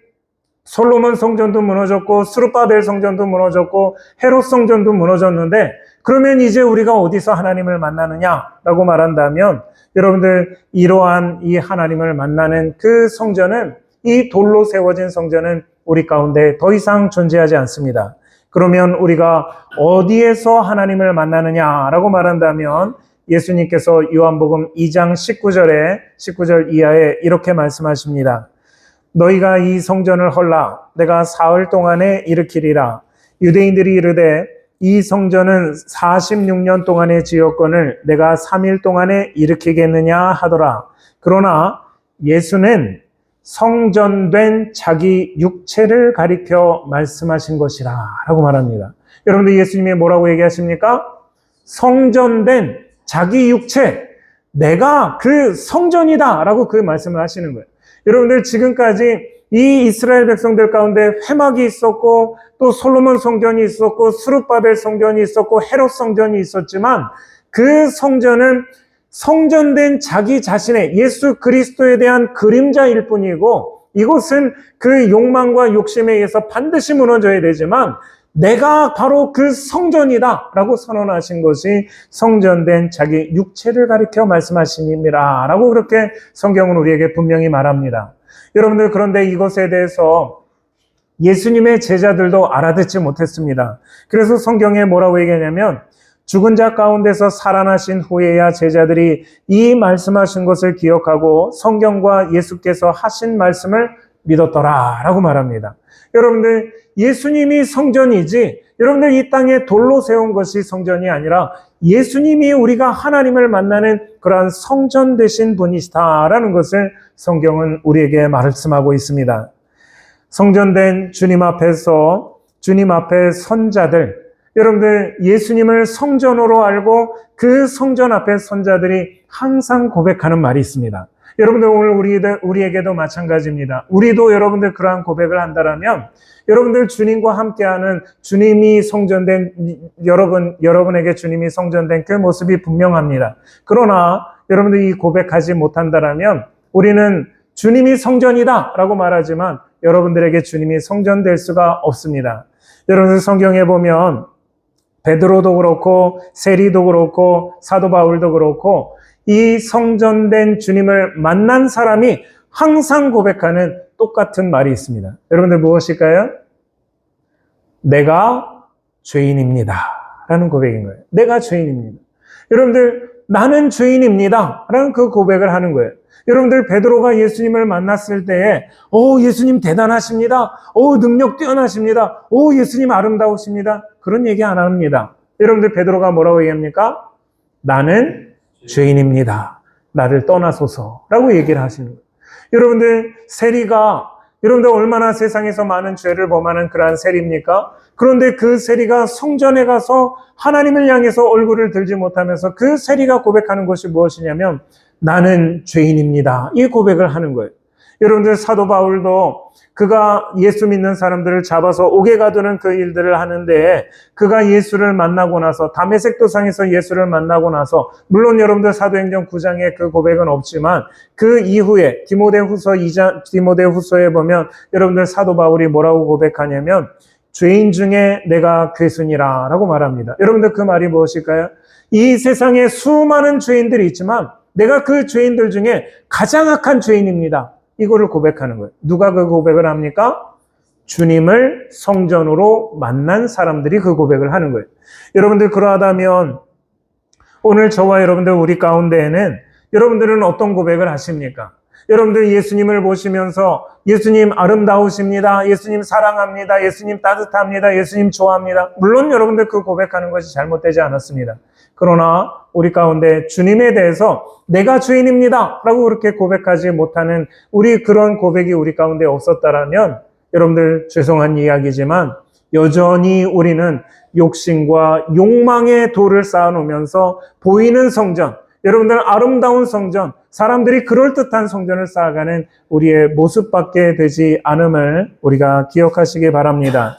솔로몬 성전도 무너졌고 스룹바벨 성전도 무너졌고 헤롯 성전도 무너졌는데 그러면 이제 우리가 어디서 하나님을 만나느냐라고 말한다면 여러분들 이러한 이 하나님을 만나는 그 성전은 이 돌로 세워진 성전은 우리 가운데 더 이상 존재하지 않습니다. 그러면 우리가 어디에서 하나님을 만나느냐라고 말한다면 예수님께서 요한복음 2장 19절 이하에 이렇게 말씀하십니다. 너희가 이 성전을 헐라 내가 사흘 동안에 일으키리라. 유대인들이 이르되 이 성전은 46년 동안의 지었건을 내가 3일 동안에 일으키겠느냐 하더라. 그러나 예수는 성전된 자기 육체를 가리켜 말씀하신 것이라 라고 말합니다. 여러분들 예수님이 뭐라고 얘기하십니까? 성전된 자기 육체, 내가 그 성전이다 라고 그 말씀을 하시는 거예요. 여러분들 지금까지 이 이스라엘 백성들 가운데 회막이 있었고 또 솔로몬 성전이 있었고 스룹바벨 성전이 있었고 헤롯 성전이 있었지만 그 성전은 성전된 자기 자신의 예수 그리스도에 대한 그림자일 뿐이고 이곳은 그 욕망과 욕심에 의해서 반드시 무너져야 되지만 내가 바로 그 성전이다 라고 선언하신 것이 성전된 자기 육체를 가리켜 말씀하시니라 라고 그렇게 성경은 우리에게 분명히 말합니다. 여러분들 그런데 이것에 대해서 예수님의 제자들도 알아듣지 못했습니다. 그래서 성경에 뭐라고 얘기하냐면 죽은 자 가운데서 살아나신 후에야 제자들이 이 말씀하신 것을 기억하고 성경과 예수께서 하신 말씀을 믿었더라 라고 말합니다. 여러분들 예수님이 성전이지 여러분들 이 땅에 돌로 세운 것이 성전이 아니라 예수님이 우리가 하나님을 만나는 그러한 성전 되신 분이시다라는 것을 성경은 우리에게 말씀하고 있습니다. 성전된 주님 앞에서 주님 앞에 선 자들 여러분들 예수님을 성전으로 알고 그 성전 앞에 선 자들이 항상 고백하는 말이 있습니다. 여러분들 오늘 우리에게도 마찬가지입니다. 우리도 여러분들 그러한 고백을 한다면 여러분들 주님과 함께하는 주님이 성전된 여러분에게 주님이 성전된 그 모습이 분명합니다. 그러나 여러분들 이 고백하지 못한다면 우리는 주님이 성전이다 라고 말하지만 여러분들에게 주님이 성전될 수가 없습니다. 여러분들 성경에 보면 베드로도 그렇고 세리도 그렇고 사도 바울도 그렇고 이 성전된 주님을 만난 사람이 항상 고백하는 똑같은 말이 있습니다. 여러분들 무엇일까요? 내가 죄인입니다 라는 고백인 거예요. 내가 죄인입니다. 여러분들 나는 죄인입니다 라는 그 고백을 하는 거예요. 여러분들 베드로가 예수님을 만났을 때에 예수님 대단하십니다. 능력 뛰어나십니다. 예수님 아름다우십니다. 그런 얘기 안 합니다. 여러분들 베드로가 뭐라고 얘기합니까? 나는 죄인입니다. 나를 떠나소서라고 얘기를 하시는 거예요. 여러분들 세리가 여러분들 얼마나 세상에서 많은 죄를 범하는 그러한 세리입니까? 그런데 그 세리가 성전에 가서 하나님을 향해서 얼굴을 들지 못하면서 그 세리가 고백하는 것이 무엇이냐면 나는 죄인입니다. 이 고백을 하는 거예요. 여러분들 사도 바울도 그가 예수 믿는 사람들을 잡아서 옥에 가두는 그 일들을 하는데 그가 예수를 만나고 나서 다메섹 도상에서 예수를 만나고 나서 물론 여러분들 사도행전 9장에 그 고백은 없지만 그 이후에 디모데후서에 보면 여러분들 사도 바울이 뭐라고 고백하냐면 죄인 중에 내가 괴순이라 라고 말합니다. 여러분들 그 말이 무엇일까요? 이 세상에 수많은 죄인들이 있지만 내가 그 죄인들 중에 가장 악한 죄인입니다. 이거를 고백하는 거예요. 누가 그 고백을 합니까? 주님을 성전으로 만난 사람들이 그 고백을 하는 거예요. 여러분들 그러하다면 오늘 저와 여러분들 우리 가운데에는 여러분들은 어떤 고백을 하십니까? 여러분들 예수님을 보시면서 예수님 아름다우십니다. 예수님 사랑합니다. 예수님 따뜻합니다. 예수님 좋아합니다. 물론 여러분들 그 고백하는 것이 잘못되지 않았습니다. 그러나 우리 가운데 주님에 대해서 내가 주인입니다 라고 그렇게 고백하지 못하는 우리 그런 고백이 우리 가운데 없었다라면 여러분들 죄송한 이야기지만 여전히 우리는 욕심과 욕망의 돌을 쌓아놓으면서 보이는 성전, 여러분들 아름다운 성전, 사람들이 그럴듯한 성전을 쌓아가는 우리의 모습밖에 되지 않음을 우리가 기억하시기 바랍니다.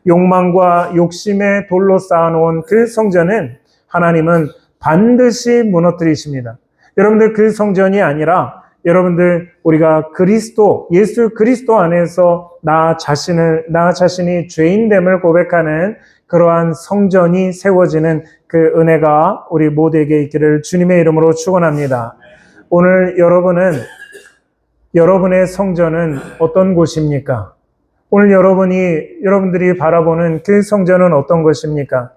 욕망과 욕심의 돌로 쌓아놓은 그 성전은 하나님은 반드시 무너뜨리십니다. 여러분들 그 성전이 아니라 여러분들 우리가 그리스도, 예수 그리스도 안에서 나 자신이 죄인됨을 고백하는 그러한 성전이 세워지는 그 은혜가 우리 모두에게 있기를 주님의 이름으로 축원합니다. 오늘 여러분의 성전은 어떤 곳입니까? 오늘 여러분들이 바라보는 그 성전은 어떤 것입니까?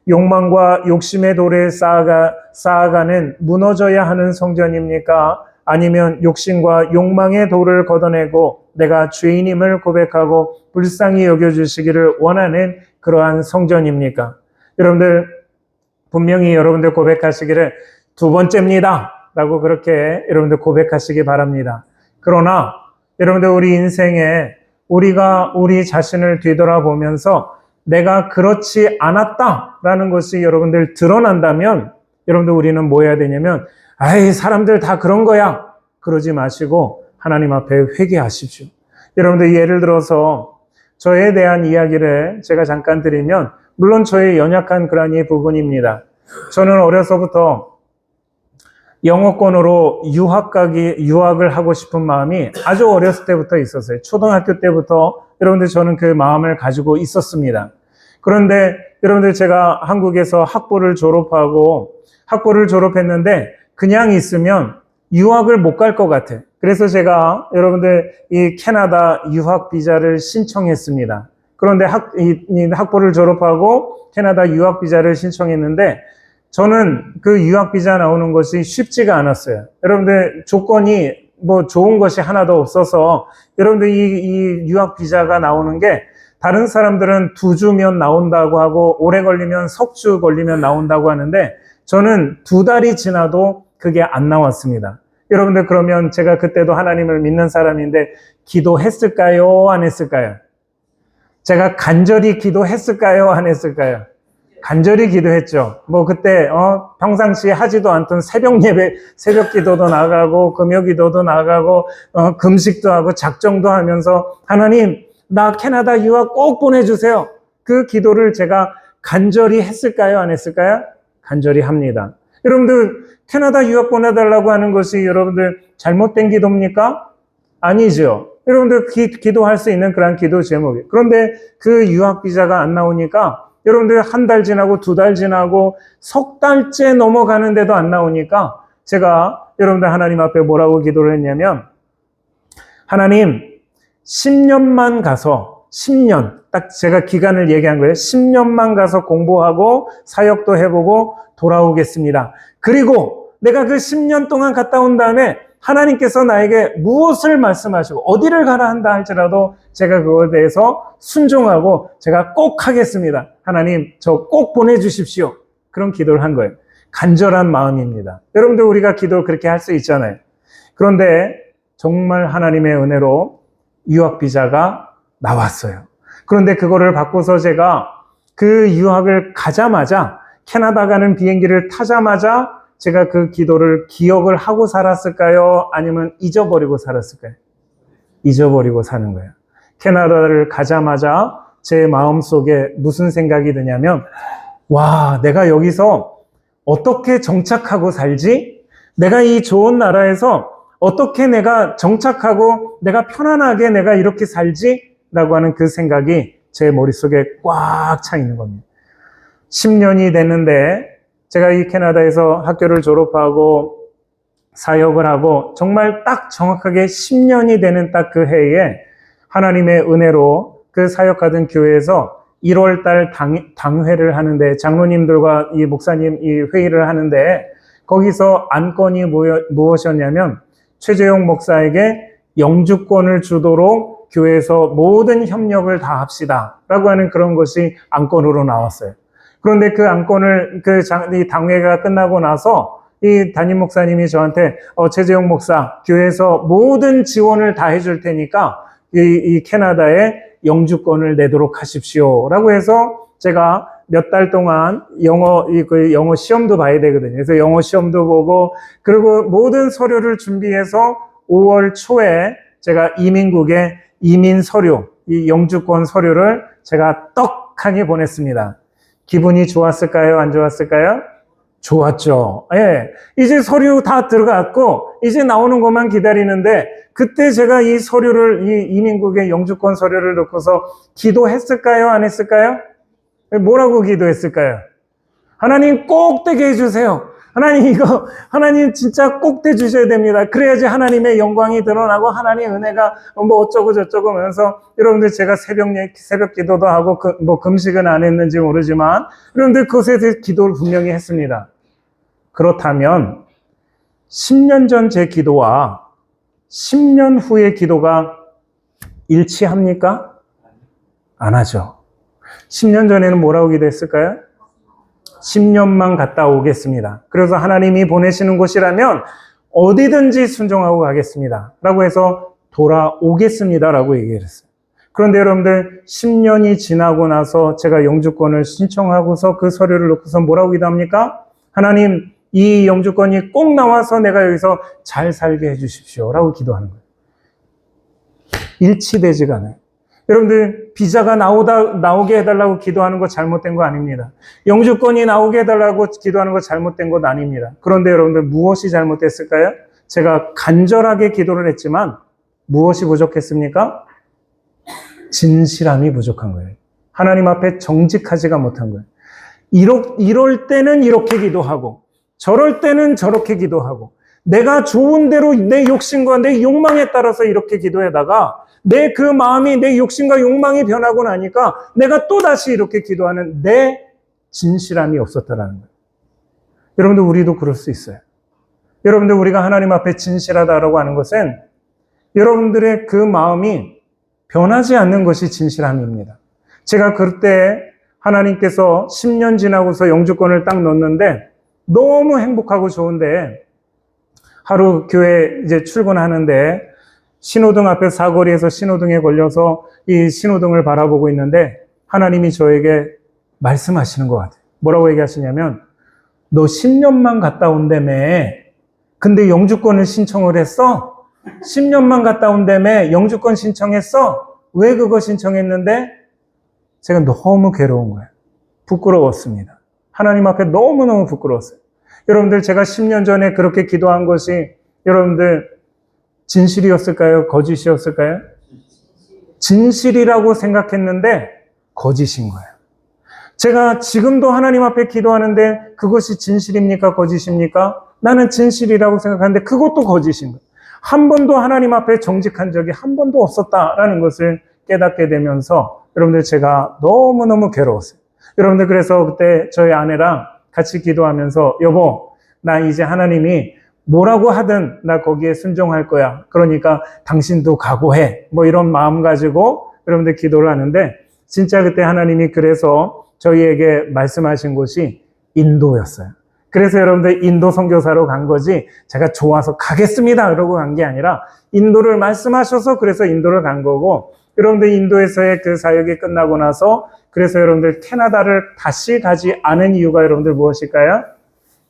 욕망과 욕심의 돌에 쌓아가는 무너져야 하는 성전입니까? 아니면 욕심과 욕망의 돌을 걷어내고 내가 죄인임을 고백하고 불쌍히 여겨주시기를 원하는 그러한 성전입니까? 여러분들 분명히 여러분들 고백하시기를 두 번째입니다 라고 그렇게 여러분들 고백하시기 바랍니다. 그러나 여러분들 우리 인생에 우리가 우리 자신을 뒤돌아보면서 내가 그렇지 않았다라는 것이 여러분들 드러난다면 여러분들 우리는 뭐 해야 되냐면 아이 사람들 다 그런 거야 그러지 마시고 하나님 앞에 회개하십시오. 여러분들 예를 들어서 저에 대한 이야기를 제가 잠깐 드리면 물론 저의 연약한 그런 이 부분입니다. 저는 어려서부터 영어권으로 유학을 하고 싶은 마음이 아주 어렸을 때부터 있었어요. 초등학교 때부터 여러분들 저는 그 마음을 가지고 있었습니다. 그런데 여러분들 제가 한국에서 학부를 졸업했는데 그냥 있으면 유학을 못 갈 것 같아. 그래서 제가 여러분들 이 캐나다 유학 비자를 신청했습니다. 그런데 학부를 졸업하고 캐나다 유학 비자를 신청했는데 저는 그 유학 비자 나오는 것이 쉽지가 않았어요. 여러분들 조건이 뭐 좋은 것이 하나도 없어서 여러분들 이 유학 비자가 나오는 게 다른 사람들은 2주면 나온다고 하고 오래 걸리면 석 주 걸리면 나온다고 하는데 저는 2달이 지나도 그게 안 나왔습니다. 여러분들 그러면 제가 그때도 하나님을 믿는 사람인데 기도했을까요? 안 했을까요? 제가 간절히 기도했을까요? 안 했을까요? 간절히 기도했죠. 뭐 그때 평상시에 하지도 않던 새벽 예배, 새벽 기도도 나가고 금요 기도도 나가고 금식도 하고 작정도 하면서 하나님 나 캐나다 유학 꼭 보내주세요. 그 기도를 제가 간절히 했을까요? 안 했을까요? 간절히 합니다. 여러분들 캐나다 유학 보내달라고 하는 것이 여러분들 잘못된 기도입니까? 아니죠. 여러분들 기도할 수 있는 그런 기도 제목이에요. 그런데 그 유학 비자가 안 나오니까 여러분들 1달 지나고 2달 지나고 석 달째 넘어가는데도 안 나오니까 제가 여러분들 하나님 앞에 뭐라고 기도를 했냐면 하나님 10년만 가서 10년 딱 제가 기간을 얘기한 거예요. 10년만 가서 공부하고 사역도 해보고 돌아오겠습니다. 그리고 내가 그 10년 동안 갔다 온 다음에 하나님께서 나에게 무엇을 말씀하시고 어디를 가라 한다 할지라도 제가 그거에 대해서 순종하고 제가 꼭 하겠습니다. 하나님 저 꼭 보내주십시오. 그런 기도를 한 거예요. 간절한 마음입니다. 여러분들 우리가 기도 그렇게 할 수 있잖아요. 그런데 정말 하나님의 은혜로 유학 비자가 나왔어요. 그런데 그거를 받고서 제가 그 유학을 가자마자 캐나다 가는 비행기를 타자마자 제가 그 기도를 기억을 하고 살았을까요? 아니면 잊어버리고 살았을까요? 잊어버리고 사는 거예요. 캐나다를 가자마자 제 마음속에 무슨 생각이 드냐면 와, 내가 여기서 어떻게 정착하고 살지? 내가 이 좋은 나라에서 어떻게 내가 정착하고 내가 편안하게 내가 이렇게 살지? 라고 하는 그 생각이 제 머릿속에 꽉 차 있는 겁니다. 10년이 됐는데 제가 이 캐나다에서 학교를 졸업하고 사역을 하고 정말 딱 정확하게 10년이 되는 딱 그 해에 하나님의 은혜로 그 사역하던 교회에서 1월 달 당회를 하는데 장로님들과 이 목사님 이 회의를 하는데 거기서 안건이 무엇이었냐면 최재용 목사에게 영주권을 주도록 교회에서 모든 협력을 다 합시다 라고 하는 그런 것이 안건으로 나왔어요. 그런데 그 안건을 이 당회가 끝나고 나서 이 담임 목사님이 저한테 최재용 목사 교회에서 모든 지원을 다 해줄 테니까 이 캐나다에 영주권을 내도록 하십시오 라고 해서 제가 몇 달 동안 영어 시험도 봐야 되거든요. 그래서 영어 시험도 보고 그리고 모든 서류를 준비해서 5월 초에 제가 이민국에 이민 서류, 이 영주권 서류를 제가 떡하니 보냈습니다. 기분이 좋았을까요? 안 좋았을까요? 좋았죠. 예. 이제 서류 다 들어갔고, 이제 나오는 것만 기다리는데, 그때 제가 이 서류를, 이 이민국의 영주권 서류를 놓고서 기도했을까요? 안 했을까요? 뭐라고 기도했을까요? 하나님 꼭 되게 해주세요. 하나님 진짜 꼭 돼주셔야 됩니다. 그래야지 하나님의 영광이 드러나고 하나님의 은혜가 뭐 어쩌고 저쩌고 하면서 여러분들 제가 새벽 기도도 하고 뭐 금식은 안 했는지 모르지만 여러분들 그것에 대해서 기도를 분명히 했습니다. 그렇다면 10년 전 제 기도와 10년 후의 기도가 일치합니까? 안 하죠. 10년 전에는 뭐라고 기도했을까요? 10년만 갔다 오겠습니다. 그래서 하나님이 보내시는 곳이라면 어디든지 순종하고 가겠습니다. 라고 해서 돌아오겠습니다. 라고 얘기를 했어요. 그런데 여러분들 10년이 지나고 나서 제가 영주권을 신청하고서 그 서류를 놓고서 뭐라고 기도합니까? 하나님 이 영주권이 꼭 나와서 내가 여기서 잘 살게 해주십시오. 라고 기도하는 거예요. 일치되지가 않아요. 여러분들 비자가 나오게 해달라고 기도하는 거 잘못된 거 아닙니다. 영주권이 나오게 해달라고 기도하는 거 잘못된 것 아닙니다. 그런데 여러분들 무엇이 잘못됐을까요? 제가 간절하게 기도를 했지만 무엇이 부족했습니까? 진실함이 부족한 거예요. 하나님 앞에 정직하지가 못한 거예요. 이럴 때는 이렇게 기도하고 저럴 때는 저렇게 기도하고 내가 좋은 대로 내 욕심과 내 욕망에 따라서 이렇게 기도하다가 내 그 마음이 내 욕심과 욕망이 변하고 나니까 내가 또다시 이렇게 기도하는 내 진실함이 없었다라는 거예요. 여러분들 우리도 그럴 수 있어요. 여러분들 우리가 하나님 앞에 진실하다라고 하는 것은 여러분들의 그 마음이 변하지 않는 것이 진실함입니다. 제가 그때 하나님께서 10년 지나고서 영주권을 딱 넣었는데 너무 행복하고 좋은데 하루 교회 이제 출근하는데 신호등 앞에 사거리에서 신호등에 걸려서 이 신호등을 바라보고 있는데 하나님이 저에게 말씀하시는 것 같아요. 뭐라고 얘기하시냐면 너 10년만 갔다 온다며 근데 영주권을 신청을 했어? 10년만 갔다 온다며 영주권 신청했어? 왜 그거 신청했는데? 제가 너무 괴로운 거예요. 부끄러웠습니다. 하나님 앞에 너무너무 부끄러웠어요. 여러분들 제가 10년 전에 그렇게 기도한 것이 여러분들 진실이었을까요? 거짓이었을까요? 진실이라고 생각했는데 거짓인 거예요. 제가 지금도 하나님 앞에 기도하는데 그것이 진실입니까? 거짓입니까? 나는 진실이라고 생각하는데 그것도 거짓인 거예요. 한 번도 하나님 앞에 정직한 적이 한 번도 없었다라는 것을 깨닫게 되면서 여러분들 제가 너무너무 괴로웠어요. 여러분들 그래서 그때 저희 아내랑 같이 기도하면서 여보, 나 이제 하나님이 뭐라고 하든 나 거기에 순종할 거야. 그러니까 당신도 각오해. 뭐 이런 마음 가지고 여러분들 기도를 하는데 진짜 그때 하나님이 그래서 저희에게 말씀하신 곳이 인도였어요. 그래서 여러분들 인도 선교사로 간 거지 제가 좋아서 가겠습니다. 그러고 간 게 아니라 인도를 말씀하셔서 그래서 인도를 간 거고 여러분들 인도에서의 그 사역이 끝나고 나서 그래서 여러분들 캐나다를 다시 가지 않은 이유가 여러분들 무엇일까요?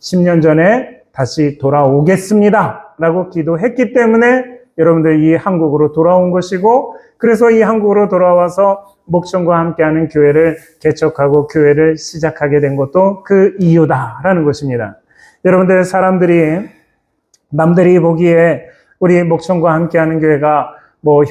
10년 전에 다시 돌아오겠습니다. 라고 기도했기 때문에 여러분들 이 한국으로 돌아온 것이고 그래서 이 한국으로 돌아와서 목청과 함께하는 교회를 개척하고 교회를 시작하게 된 것도 그 이유다라는 것입니다. 여러분들 남들이 보기에 우리 목청과 함께하는 교회가 뭐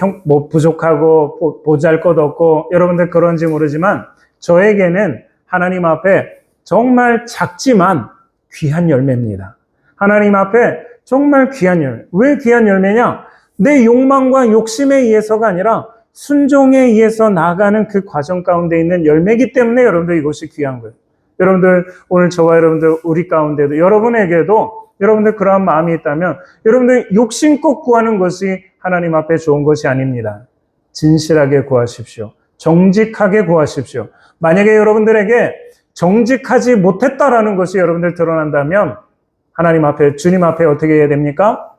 부족하고 보잘것없고 여러분들 그런지 모르지만 저에게는 하나님 앞에 정말 작지만 귀한 열매입니다. 하나님 앞에 정말 귀한 열매. 왜 귀한 열매냐? 내 욕망과 욕심에 의해서가 아니라 순종에 의해서 나아가는 그 과정 가운데 있는 열매이기 때문에 여러분들 이것이 귀한 거예요. 여러분들 오늘 저와 여러분들 우리 가운데도 여러분에게도 여러분들 그러한 마음이 있다면 여러분들 욕심껏 구하는 것이 하나님 앞에 좋은 것이 아닙니다. 진실하게 구하십시오. 정직하게 구하십시오. 만약에 여러분들에게 정직하지 못했다라는 것이 여러분들 드러난다면 하나님 앞에 주님 앞에 어떻게 해야 됩니까?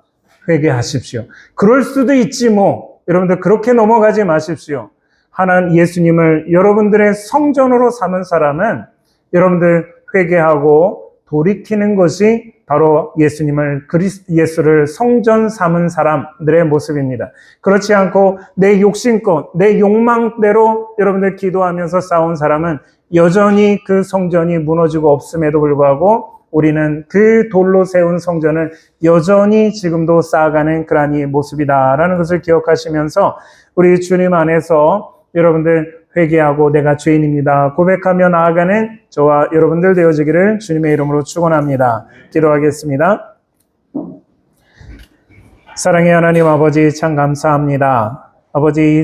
회개하십시오. 그럴 수도 있지 뭐. 여러분들 그렇게 넘어가지 마십시오. 하나님 예수님을 여러분들의 성전으로 삼은 사람은 여러분들 회개하고 돌이키는 것이 바로 예수를 성전 삼은 사람들의 모습입니다. 그렇지 않고 내 욕심껏, 내 욕망대로 여러분들 기도하면서 싸운 사람은 여전히 그 성전이 무너지고 없음에도 불구하고 우리는 그 돌로 세운 성전을 여전히 지금도 쌓아가는 그러한 이 모습이다라는 것을 기억하시면서 우리 주님 안에서 여러분들 회개하고 내가 죄인입니다 고백하며 나아가는 저와 여러분들 되어지기를 주님의 이름으로 축원합니다. 기도하겠습니다. 사랑의 하나님 아버지 참 감사합니다. 아버지